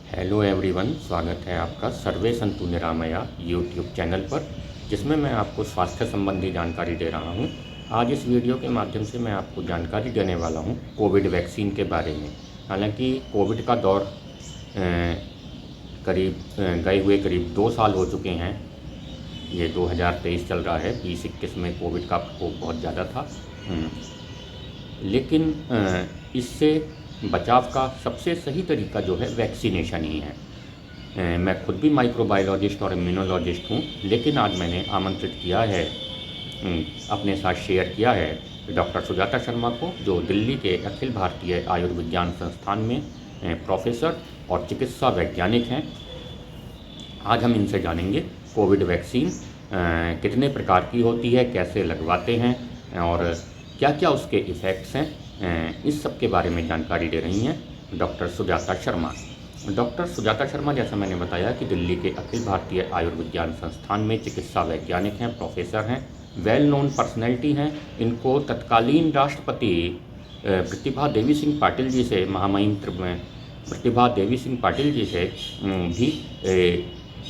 Hello everyone, स्वागत है आपका सर्वे संतु निरामया यूट्यूब चैनल पर, जिसमें मैं आपको स्वास्थ्य संबंधी जानकारी दे रहा हूं। आज इस वीडियो के माध्यम से मैं आपको जानकारी देने वाला हूं कोविड वैक्सीन के बारे में। हालांकि कोविड का दौर गए हुए करीब 2 साल हो चुके हैं। ये 2023 चल रहा है, 2021 में कोविड का प्रकोप बहुत ज़्यादा था। लेकिन इससे बचाव का सबसे सही तरीका जो है वैक्सीनेशन ही है। मैं खुद भी माइक्रोबायोलॉजिस्ट और इम्यूनोलॉजिस्ट हूँ, लेकिन आज मैंने आमंत्रित किया है, अपने साथ शेयर किया है डॉक्टर सुजाता शर्मा को, जो दिल्ली के अखिल भारतीय आयुर्विज्ञान संस्थान में प्रोफेसर और चिकित्सा वैज्ञानिक हैं। आज हम इनसे जानेंगे कोविड वैक्सीन कितने प्रकार की होती है, कैसे लगवाते हैं और क्या क्या उसके इफ़ेक्ट्स हैं। इस सब के बारे में जानकारी दे रही हैं डॉक्टर सुजाता शर्मा। डॉक्टर सुजाता शर्मा, जैसा मैंने बताया, कि दिल्ली के अखिल भारतीय आयुर्विज्ञान संस्थान में चिकित्सा वैज्ञानिक हैं, प्रोफेसर हैं, वेल नोन पर्सनैलिटी हैं। इनको तत्कालीन राष्ट्रपति प्रतिभा देवी सिंह पाटिल जी से, महामहिम प्रतिभा देवी सिंह पाटिल जी से भी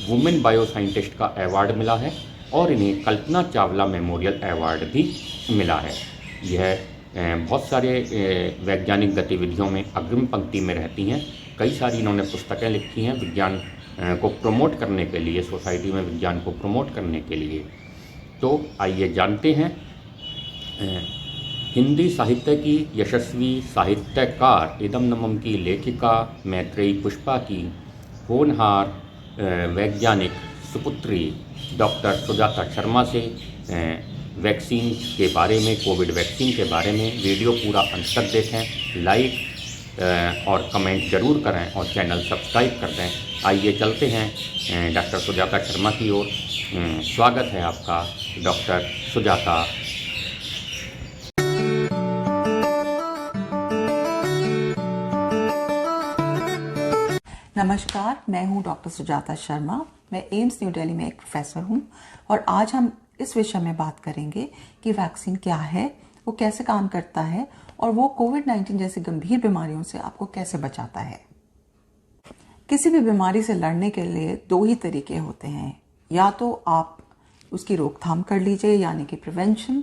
वुमेन बायो साइंटिस्ट का अवार्ड मिला है और इन्हें कल्पना चावला मेमोरियल अवार्ड भी मिला है। यह बहुत सारे वैज्ञानिक गतिविधियों में अग्रिम पंक्ति में रहती हैं। कई सारी इन्होंने पुस्तकें लिखी हैं विज्ञान को प्रमोट करने के लिए, सोसाइटी में विज्ञान को प्रमोट करने के लिए। तो आइए जानते हैं हिंदी साहित्य की यशस्वी साहित्यकार इदम नमम की लेखिका मैत्रेयी पुष्पा की होनहार वैज्ञानिक सुपुत्री डॉक्टर सुजाता शर्मा से वैक्सीन के बारे में, कोविड वैक्सीन के बारे में। वीडियो पूरा अंत तक देखें, लाइक और कमेंट ज़रूर करें और चैनल सब्सक्राइब कर दें। आइए चलते हैं डॉक्टर सुजाता शर्मा की ओर। स्वागत है आपका डॉक्टर सुजाता। नमस्कार, मैं हूं डॉक्टर सुजाता शर्मा। मैं एम्स न्यू दिल्ली में एक प्रोफेसर हूं और आज हम इस विषय में बात करेंगे कि वैक्सीन क्या है, वो कैसे काम करता है और वो कोविड-19 जैसी गंभीर बीमारियों से आपको कैसे बचाता है। किसी भी बीमारी से लड़ने के लिए 2 ही तरीके होते हैं, या तो आप उसकी रोकथाम कर लीजिए यानी कि प्रिवेंशन,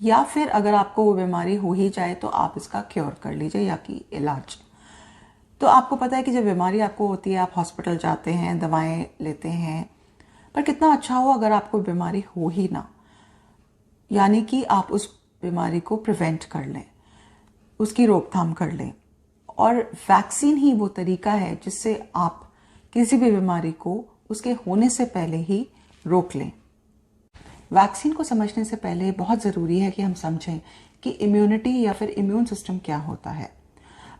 या फिर अगर आपको वो बीमारी हो ही जाए तो आप इसका क्योर कर लीजिए या कि इलाज। तो आपको पता है कि जब बीमारी आपको होती है, आप हॉस्पिटल जाते हैं, दवाएं लेते हैं, पर कितना अच्छा हो अगर आपको बीमारी हो ही ना, यानी कि आप उस बीमारी को प्रिवेंट कर लें, उसकी रोकथाम कर लें। और वैक्सीन ही वो तरीका है जिससे आप किसी भी बीमारी को उसके होने से पहले ही रोक लें। वैक्सीन को समझने से पहले बहुत ज़रूरी है कि हम समझें कि इम्यूनिटी या फिर इम्यून सिस्टम क्या होता है।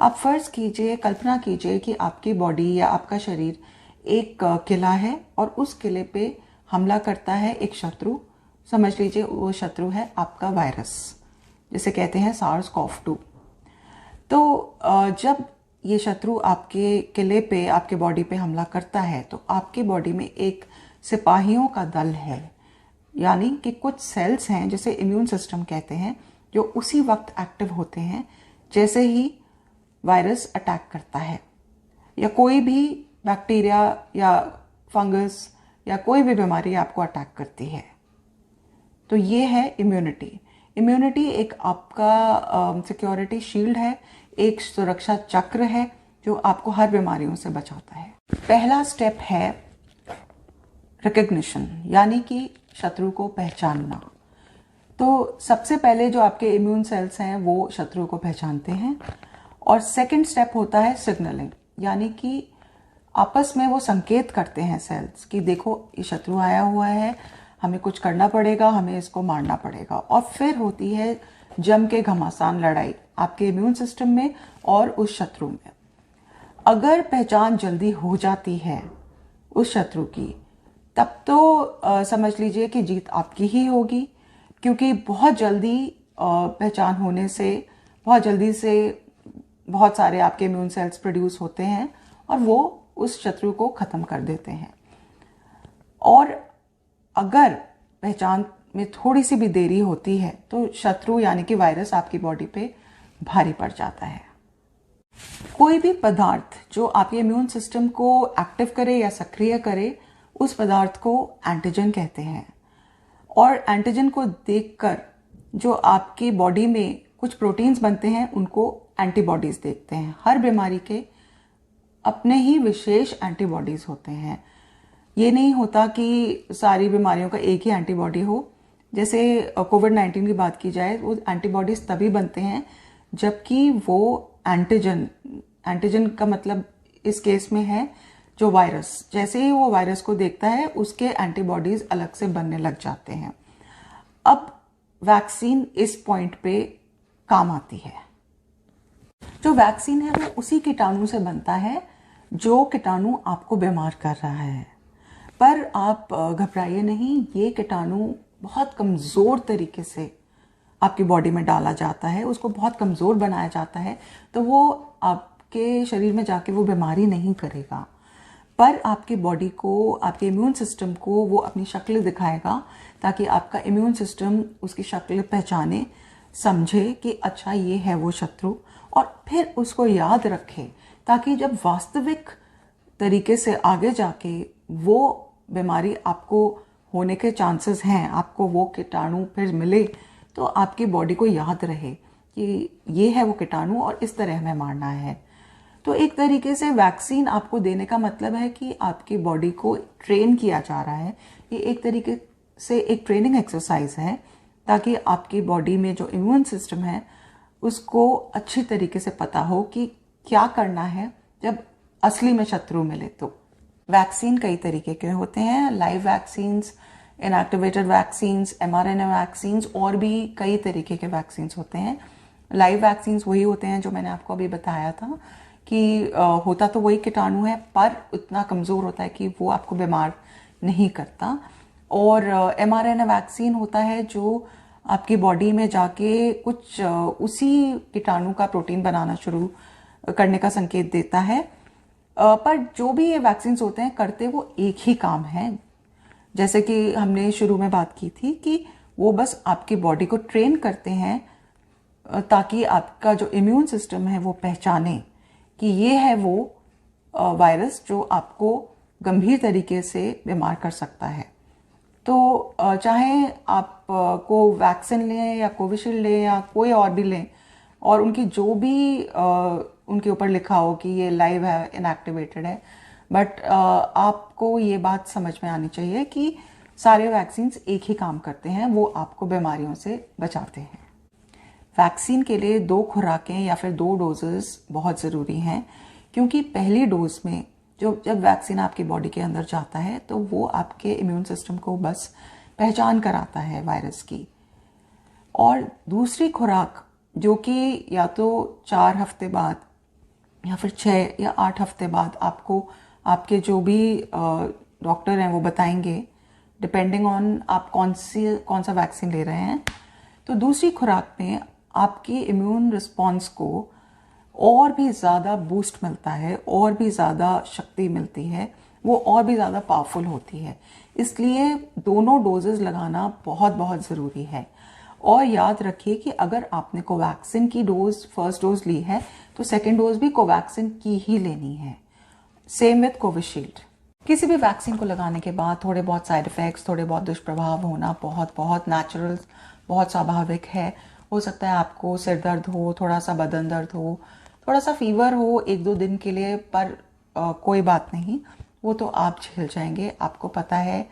आप फर्ज कीजिए, कल्पना कीजिए कि आपकी बॉडी या आपका शरीर एक किला है और उस किले पे हमला करता है एक शत्रु। समझ लीजिए वो शत्रु है आपका वायरस, जिसे कहते हैं SARS-CoV-2। तो जब ये शत्रु आपके किले पे, आपके बॉडी पे हमला करता है तो आपके बॉडी में एक सिपाहियों का दल है, यानी कि कुछ सेल्स हैं जिसे इम्यून सिस्टम कहते हैं, जो उसी वक्त एक्टिव होते हैं जैसे ही वायरस अटैक करता है, या कोई भी बैक्टीरिया या फंगस या कोई भी बीमारी आपको अटैक करती है। तो ये है इम्यूनिटी। इम्यूनिटी एक आपका सिक्योरिटी शील्ड है, एक सुरक्षा चक्र है जो आपको हर बीमारियों से बचाता है। पहला स्टेप है रिकग्निशन, यानी कि शत्रु को पहचानना। तो सबसे पहले जो आपके इम्यून सेल्स हैं वो शत्रु को पहचानते हैं। और सेकंड स्टेप होता है सिग्नलिंग, यानी कि आपस में वो संकेत करते हैं सेल्स कि देखो ये शत्रु आया हुआ है, हमें कुछ करना पड़ेगा, हमें इसको मारना पड़ेगा। और फिर होती है जम के घमासान लड़ाई आपके इम्यून सिस्टम में और उस शत्रु में। अगर पहचान जल्दी हो जाती है उस शत्रु की, तब तो समझ लीजिए कि जीत आपकी ही होगी, क्योंकि बहुत जल्दी पहचान होने से बहुत सारे आपके इम्यून सेल्स प्रोड्यूस होते हैं और वो उस शत्रु को खत्म कर देते हैं। और अगर पहचान में थोड़ी सी भी देरी होती है तो शत्रु यानी कि वायरस आपकी बॉडी पे भारी पड़ जाता है। कोई भी पदार्थ जो आपके इम्यून सिस्टम को एक्टिव करे या सक्रिय करे, उस पदार्थ को एंटीजन कहते हैं। और एंटीजन को देखकर जो आपकी बॉडी में कुछ प्रोटीन्स बनते हैं, उनको एंटीबॉडीज देखते हैं। हर बीमारी के अपने ही विशेष एंटीबॉडीज होते हैं। ये नहीं होता कि सारी बीमारियों का एक ही एंटीबॉडी हो। जैसे कोविड-19 की बात की जाए, वो एंटीबॉडीज तभी बनते हैं जबकि वो एंटीजन का मतलब इस केस में है जो वायरस, जैसे ही वो वायरस को देखता है उसके एंटीबॉडीज अलग से बनने लग जाते हैं। अब वैक्सीन इस पॉइंट पे काम आती है। जो वैक्सीन है वो उसी कीटाणु से बनता है जो कीटाणु आपको बीमार कर रहा है। पर आप घबराइए नहीं, ये कीटाणु बहुत कमज़ोर तरीके से आपकी बॉडी में डाला जाता है, उसको बहुत कमज़ोर बनाया जाता है, तो वो आपके शरीर में जाके वो बीमारी नहीं करेगा। पर आपकी बॉडी को, आपके इम्यून सिस्टम को वो अपनी शक्ल दिखाएगा ताकि आपका इम्यून सिस्टम उसकी शक्ल पहचाने, समझे कि अच्छा ये है वो शत्रु, और फिर उसको याद रखे ताकि जब वास्तविक तरीके से आगे जाके वो बीमारी आपको होने के चांसेस हैं, आपको वो कीटाणु फिर मिले, तो आपकी बॉडी को याद रहे कि ये है वो कीटाणु और इस तरह हमें मारना है। तो एक तरीके से वैक्सीन आपको देने का मतलब है कि आपकी बॉडी को ट्रेन किया जा रहा है। ये एक तरीके से एक ट्रेनिंग एक्सरसाइज है ताकि आपकी बॉडी में जो इम्यून सिस्टम है उसको अच्छी तरीके से पता हो कि क्या करना है जब असली में शत्रु मिले। तो वैक्सीन कई तरीके के होते हैं, live vaccines, inactivated vaccines, mRNA vaccines, और भी कई तरीके के वैक्सीन्स होते हैं। लाइव वैक्सीन्स वही होते हैं जो मैंने आपको अभी बताया था कि होता तो वही कीटाणु है पर उतना कमज़ोर होता है कि वो आपको बीमार नहीं करता। और mRNA वैक्सीन होता है जो आपकी बॉडी में जाके कुछ उसी कीटाणु का प्रोटीन बनाना शुरू करने का संकेत देता है। पर जो भी ये वैक्सीन्स होते हैं करते वो एक ही काम है, जैसे कि हमने शुरू में बात की थी कि वो बस आपकी बॉडी को ट्रेन करते हैं ताकि आपका जो इम्यून सिस्टम है वो पहचाने कि ये है वो वायरस जो आपको गंभीर तरीके से बीमार कर सकता है। तो चाहे आप वैक्सीन लें या कोविशील्ड लें या कोई और भी लें, और उनकी जो भी उनके ऊपर लिखा हो कि ये लाइव है, इनएक्टिवेटेड है, बट आपको ये बात समझ में आनी चाहिए कि सारे वैक्सीन्स एक ही काम करते हैं, वो आपको बीमारियों से बचाते हैं। वैक्सीन के लिए 2 खुराकें या फिर 2 डोजेस बहुत ज़रूरी हैं, क्योंकि पहली डोज में जब वैक्सीन आपकी बॉडी के अंदर जाता है तो वो आपके इम्यून सिस्टम को बस पहचान कराता है वायरस की। और दूसरी खुराक जो कि या तो 4 हफ्ते बाद या फिर 6 या 8 हफ्ते बाद आपको आपके जो भी डॉक्टर हैं वो बताएंगे, डिपेंडिंग ऑन आप कौन सा वैक्सीन ले रहे हैं। तो दूसरी खुराक में आपकी इम्यून रिस्पॉन्स को और भी ज़्यादा बूस्ट मिलता है, और भी ज़्यादा शक्ति मिलती है, वो और भी ज़्यादा पावरफुल होती है। इसलिए दोनों डोजेस लगाना बहुत बहुत ज़रूरी है। और याद रखिए कि अगर आपने कोवैक्सीन की फर्स्ट डोज ली है तो सेकेंड डोज भी कोवैक्सीन की ही लेनी है। Same with Covishield. किसी भी वैक्सीन को लगाने के बाद थोड़े बहुत साइड इफ़ेक्ट्स, थोड़े बहुत दुष्प्रभाव होना बहुत बहुत नेचुरल, बहुत स्वाभाविक है। हो सकता है आपको सिर दर्द हो, थोड़ा सा बदन दर्द हो, थोड़ा सा फीवर हो 1-2 दिन के लिए, पर कोई बात नहीं, वो तो आप झेल जाएंगे। आपको पता है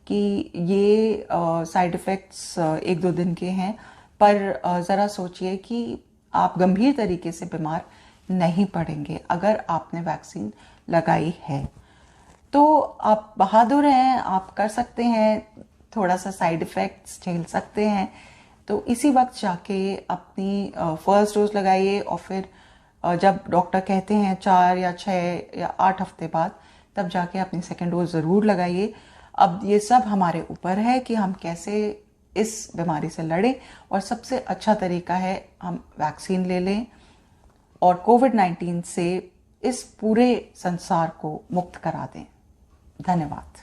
कि ये साइड इफ़ेक्ट्स 1-2 दिन के हैं, पर ज़रा सोचिए कि आप गंभीर तरीके से बीमार नहीं पड़ेंगे अगर आपने वैक्सीन लगाई है। तो आप बहादुर हैं, आप कर सकते हैं, थोड़ा सा साइड इफ़ेक्ट्स झेल सकते हैं। तो इसी वक्त जाके अपनी फर्स्ट डोज लगाइए, और फिर जब डॉक्टर कहते हैं 4 या 6 या 8 हफ्ते बाद, तब जाके अपनी सेकेंड डोज ज़रूर लगाइए। अब ये सब हमारे ऊपर है कि हम कैसे इस बीमारी से लड़ें, और सबसे अच्छा तरीका है हम वैक्सीन ले लें और कोविड-19 से इस पूरे संसार को मुक्त करा दें। धन्यवाद।